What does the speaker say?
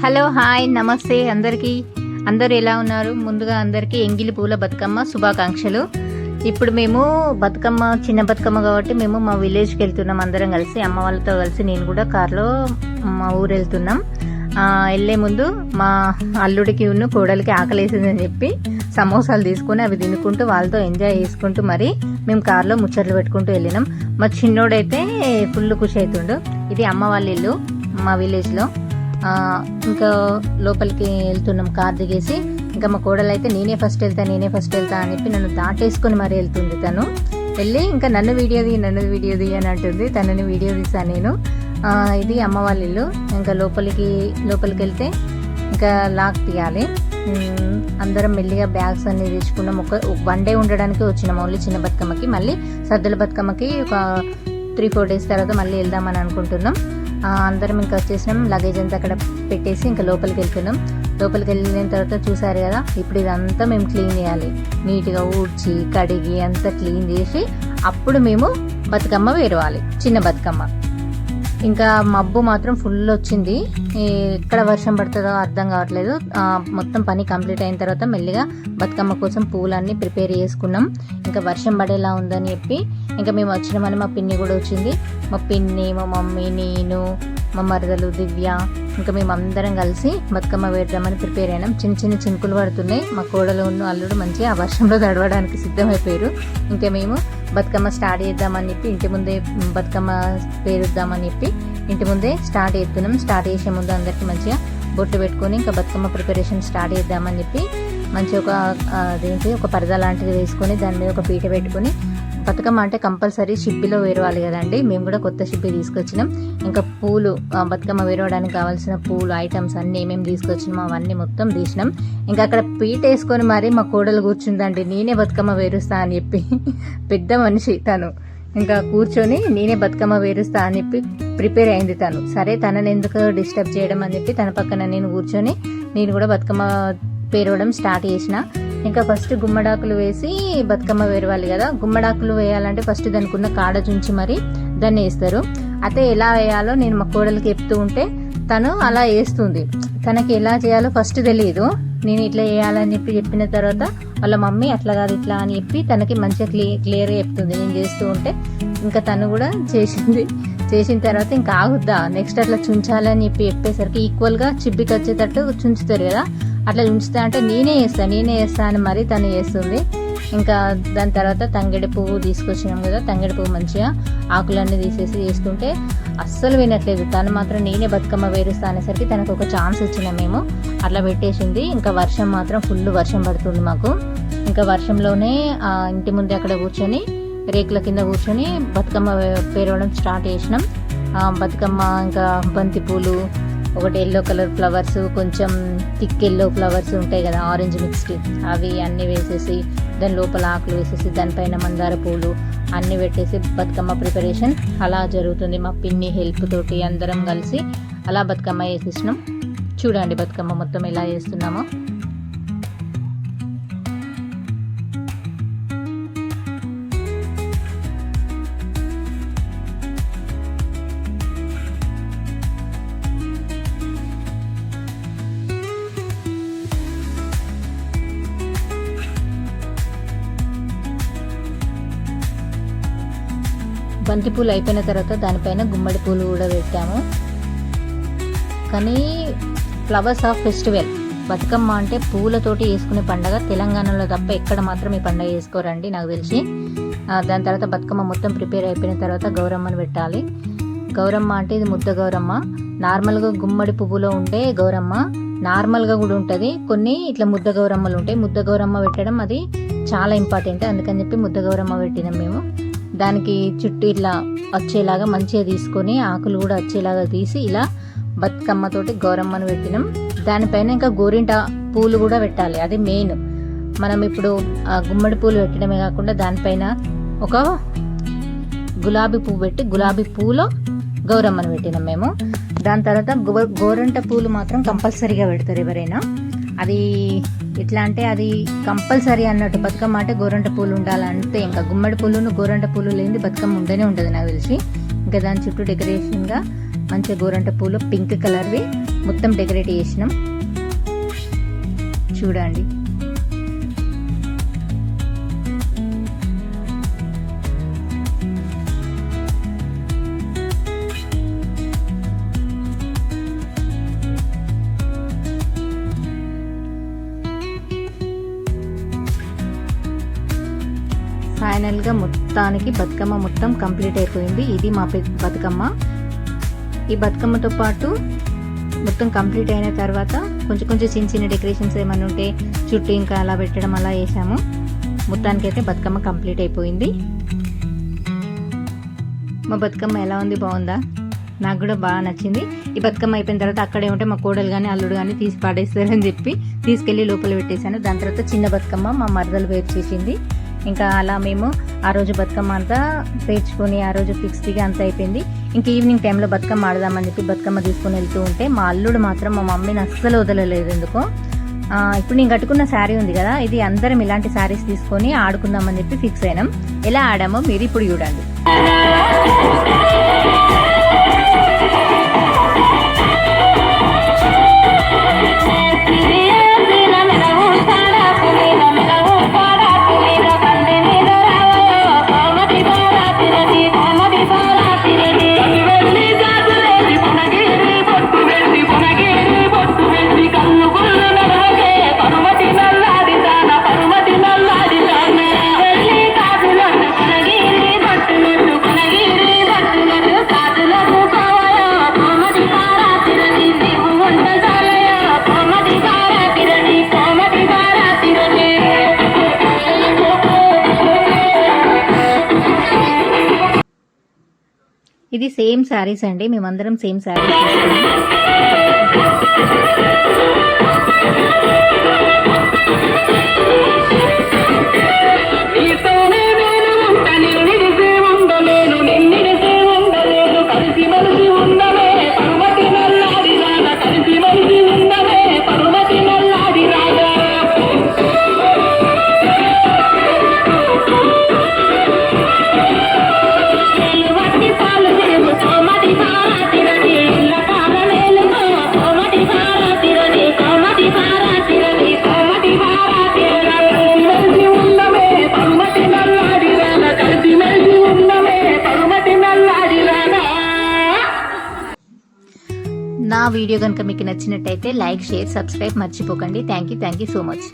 Hello hi నమస్తే అందరికీ. అందరూ ఎలా ఉన్నారు? ముందుగా అందరికీ ఎంగిలి పూల బతుకమ్మ శుభాకాంక్షలు. ఇప్పుడు మేము బతుకమ్మ చిన్న బతుకమ్మ కాబట్టి మేము మా విలేజ్కి వెళ్తున్నాం అందరం కలిసి, అమ్మ వాళ్ళతో కలిసి. నేను కూడా కార్లో మా ఊరు వెళ్తున్నాం. వెళ్ళే ముందు మా అల్లుడికి ఉన్న కోడలికి ఆకలేసిందని చెప్పి సమోసాలు తీసుకుని అవి తినుకుంటూ వాళ్ళతో ఎంజాయ్ చేసుకుంటూ మరి మేము కార్లో ముచ్చట్లు పెట్టుకుంటూ వెళ్ళినాం. మా చిన్నోడైతే ఫుల్ ఖుషి అవుతుండు. ఇది అమ్మ వాళ్ళ ఇల్లు మా విలేజ్లో. ఇంకా లోపలికి వెళ్తున్నాం కార్ దిగేసి. ఇంకా మా కోడలు అయితే నేనే ఫస్ట్ వెళ్తా అని చెప్పి నన్ను దాటేసుకొని మరీ వెళ్తుంది. తను వెళ్ళి ఇంకా నన్ను వీడియో ది అని అంటుంది. తనని వీడియో తీసాను నేను. ఇది అమ్మ వాళ్ళ ఇల్లు. ఇంకా లోపలికి వెళ్తే ఇంకా లాక్ తీయాలి. అందరం మెల్లిగా బ్యాగ్స్ అన్ని తెచ్చుకున్నాం. ఒక 1 డే ఉండడానికి వచ్చినాం ఓన్లీ చిన్న బతుకమ్మకి. మళ్ళీ సద్దుల బతుకమ్మకి ఒక 3-4 డేస్ తర్వాత మళ్ళీ వెళ్దామని అనుకుంటున్నాం. అందరం ఇంకా వచ్చేసినాం. లగేజ్ అంతా అక్కడ పెట్టేసి ఇంకా లోపలికి వెళ్తున్నాం. లోపలికి వెళ్ళిన తర్వాత చూసారు కదా, ఇప్పుడు ఇదంతా మేము క్లీన్ చేయాలి. నీట్గా ఊడ్చి కడిగి అంతా క్లీన్ చేసి అప్పుడు మేము బతుకమ్మ వేరవాలి, చిన్న బతుకమ్మ. ఇంకా మబ్బు మాత్రం ఫుల్ వచ్చింది. ఎక్కడ వర్షం పడుతుందో అర్థం కావట్లేదు. మొత్తం పని కంప్లీట్ అయిన తర్వాత మెల్లిగా బతుకమ్మ కోసం పూలన్నీ ప్రిపేర్ చేసుకున్నాం. ఇంకా వర్షం పడేలా ఉందని చెప్పి ఇంకా మేము వచ్చినామని మా పిన్ని కూడా వచ్చింది. మా పిన్ని, మా మమ్మీ, నేను, మా మరదలు దివ్య, ఇంకా మేము అందరం కలిసి బతుకమ్మ వేద్దామని ప్రిపేర్ అయినాం. చిన్న చినుకులు పడుతున్నాయి. మా కోడలు ఉన్న అల్లుడు మంచిగా ఆ వర్షంలో తడవడానికి సిద్ధమైపోయారు. ఇంకా మేము బతుకమ్మ స్టార్ట్ చేద్దామని చెప్పి ఇంటి ముందే బతుకమ్మ పేరుద్దామని చెప్పి ఇంటి ముందే స్టార్ట్ చేస్తున్నాం. స్టార్ట్ చేసే ముందు అందరికి మంచిగా బొట్టు పెట్టుకొని ఇంకా బతుకమ్మ ప్రిపరేషన్ స్టార్ట్ చేద్దామని చెప్పి మంచిగా ఒక పరదా లాంటిది వేసుకొని దాని మీద ఒక పీట పెట్టుకొని, బతుకమ్మ అంటే కంపల్సరీ షిబ్బిలో వేరవాలి కదండి. మేము కూడా కొత్త షిబ్బి తీసుకొచ్చినాం. ఇంకా పూలు, బతుకమ్మ వేరవడానికి కావాల్సిన పూలు ఐటమ్స్ అన్నీ ఏమేమి తీసుకొచ్చినామో అవన్నీ మొత్తం తీసినాం. ఇంకా అక్కడ పీట వేసుకొని మరి మా కోడలు కూర్చుందండి. నేనే బతుకమ్మ వేరుస్తా అని చెప్పి, పెద్ద మనిషి తను. ఇంకా కూర్చొని నేనే బతుకమ్మ వేరుస్తా అని చెప్పి ప్రిపేర్ అయింది తను. సరే తనని ఎందుకు డిస్టర్బ్ చేయడం అని చెప్పి తన పక్కన నేను కూర్చొని నేను కూడా బతుకమ్మ పేరవడం స్టార్ట్ చేసిన. ఇంకా ఫస్ట్ గుమ్మడాకులు వేసి బతుకమ్మ వేరవాలి కదా. గుమ్మడాకులు వేయాలంటే ఫస్ట్ దానికి ఉన్న కాడ చుంచి మరి దాన్ని వేస్తారు. అయితే ఎలా వేయాలో నేను మా కోడలికి చెప్తూ ఉంటే తను అలా వేస్తుంది. తనకి ఎలా చేయాలో ఫస్ట్ తెలియదు. నేను ఇట్లా వేయాలని చెప్పి చెప్పిన తర్వాత వాళ్ళ మమ్మీ అట్లా కాదు ఇట్లా అని చెప్పి తనకి మంచిగా క్లియర్గా చెప్తుంది నేను చేస్తూ ఉంటే. ఇంకా తను కూడా చేసిన తర్వాత ఇంకా ఆగుద్దా నెక్స్ట్ అట్లా చుంచాలని చెప్పేసరికి ఈక్వల్గా చిబ్బికి వచ్చేటట్టు చుంచుతారు కదా, అట్లా ఉంచుతా అంటే నేనే చేస్తా అని మరి తను చేస్తుంది. ఇంకా దాని తర్వాత తంగెడి పువ్వు తీసుకొచ్చినాం కదా, తంగెడి పువ్వు మంచిగా ఆకులన్నీ తీసేసి చేస్తుంటే అస్సలు వినట్లేదు. తను మాత్రం నేనే బతుకమ్మ వేరుస్తా అనేసరికి తనకు ఒక ఛాన్స్ ఇచ్చినాం మేము. అట్లా పెట్టేసింది. ఇంకా వర్షం మాత్రం ఫుల్ వర్షం పడుతుంది మాకు. ఇంకా వర్షంలోనే ఇంటి ముందే అక్కడ కూర్చొని రేకుల కింద కూర్చొని బతుకమ్మ పేరవడం స్టార్ట్ చేసినాం. బతుకమ్మ ఇంకా బంతి పూలు, ఒకటి ఎల్లో కలర్ ఫ్లవర్స్, కొంచెం థిక్ ఎల్లో ఫ్లవర్స్ ఉంటాయి కదా ఆరెంజ్ మిక్స్డ్, అవి అన్నీ వేసేసి దాని లోపల ఆకులు వేసేసి దానిపైన మందార పూలు అన్నీ పెట్టేసి బతుకమ్మ ప్రిపరేషన్ అలా జరుగుతుంది. మా పిన్ని హెల్ప్ తోటి అందరం కలిసి అలా బతుకమ్మ వేసేసినాం. చూడండి బతుకమ్మ మొత్తం ఎలా చేస్తున్నామో. బంతి పూలు అయిపోయిన తర్వాత దానిపైన గుమ్మడి పూలు కూడా పెట్టాము. కానీ ఫ్లవర్స్ ఆఫ్ ఫెస్టివల్, బతుకమ్మ అంటే పూలతోటి వేసుకునే పండగ. తెలంగాణలో తప్ప ఎక్కడ మాత్రం ఈ పండగ వేసుకోరండి నాకు తెలిసి. దాని తర్వాత బతుకమ్మ మొత్తం ప్రిపేర్ అయిపోయిన తర్వాత గౌరమ్మను పెట్టాలి. గౌరమ్మ అంటే ఇది ముద్ద గౌరమ్మ. నార్మల్గా గుమ్మడి పువ్వులో ఉండే గౌరమ్మ నార్మల్గా కూడా ఉంటుంది. కొన్ని ఇట్లా ముద్ద గౌరమ్మలు ఉంటాయి. ముద్ద గౌరమ్మ పెట్టడం అది చాలా ఇంపార్టెంట్. అందుకని చెప్పి ముద్ద గౌరమ్మ పెట్టినాం మేము. దానికి చుట్టూ ఇట్లా వచ్చేలాగా మంచిగా తీసుకొని ఆకులు కూడా వచ్చేలాగా తీసి ఇలా బతుకమ్మతోటి గౌరమ్మను పెట్టినాం. దానిపైన ఇంకా గోరింట పూలు కూడా పెట్టాలి, అది మెయిన్. మనం ఇప్పుడు గుమ్మడి పూలు పెట్టడమే కాకుండా దానిపైన ఒక గులాబీ పువ్వు పెట్టి గులాబీ పూలో గౌరమ్మను పెట్టినాం మేము. దాని తర్వాత గోరంట పూలు మాత్రం కంపల్సరీగా పెడతారు ఎవరైనా. అది ఎట్లా అంటే అది కంపల్సరీ అన్నట్టు. బతుకమ్మ అంటే గోరంట పూలు ఉండాలంటే ఇంకా గుమ్మడి పూలును గోరంట పూలు లేని బతుకమ్మ ఉండనే ఉండదు నాకు తెలిసి. ఇంకా దాని చుట్టూ డెకరేషన్గా మంచిగా గోరంట పూలు పింక్ కలర్వి మొత్తం డెకరేట్ చేసినాం చూడండి. ఫైనల్గా మొత్తానికి బతుకమ్మ మొత్తం కంప్లీట్ అయిపోయింది. ఇది మా బతుకమ్మ. ఈ బతుకమ్మతో పాటు మొత్తం కంప్లీట్ అయిన తర్వాత కొంచెం చిన్న చిన్న డెకరేషన్స్ ఏమైనా ఉంటే చుట్టూ ఇంకా అలా పెట్టడం అలా వేసాము. మొత్తానికైతే బతుకమ్మ కంప్లీట్ అయిపోయింది. మా బతుకమ్మ ఎలా ఉంది, బాగుందా? నాకు కూడా బాగా నచ్చింది. ఈ బతుకమ్మ అయిపోయిన తర్వాత అక్కడే ఉంటే మా కోడలు కానీ అల్లుడు కానీ తీసి పాడేస్తారని చెప్పి తీసుకెళ్ళి లోపల పెట్టేశాను. దాని తర్వాత చిన్న బతుకమ్మ మా మరదలు వేరు చేసింది. ఇంకా అలా మేము ఆ రోజు బతుకమ్మ అంతా పేర్చుకొని ఆ రోజు ఫిక్స్డ్గా అంతా అయిపోయింది. ఇంక ఈవినింగ్ టైంలో బతుకమ్మ ఆడదామని చెప్పి బతుకమ్మ తీసుకొని వెళ్తూ ఉంటే మా అల్లుడు మాత్రం మా మమ్మీని అస్సలు వదలలేదు. ఎందుకో ఇప్పుడు నేను కట్టుకున్న శారీ ఉంది కదా, ఇది అందరం ఇలాంటి శారీస్ తీసుకొని ఆడుకుందామని చెప్పి ఫిక్స్ అయినాం. ఎలా ఆడామో మీరు ఇప్పుడు చూడండి. ఇది సేమ్ శారీస్ అండి, మేమందరం సేమ్ శారీస్ నా వీడియో కనుక మీకు నచ్చినట్టయితే లైక్, షేర్, సబ్స్క్రైబ్ మర్చిపోకండి. Thank you so much.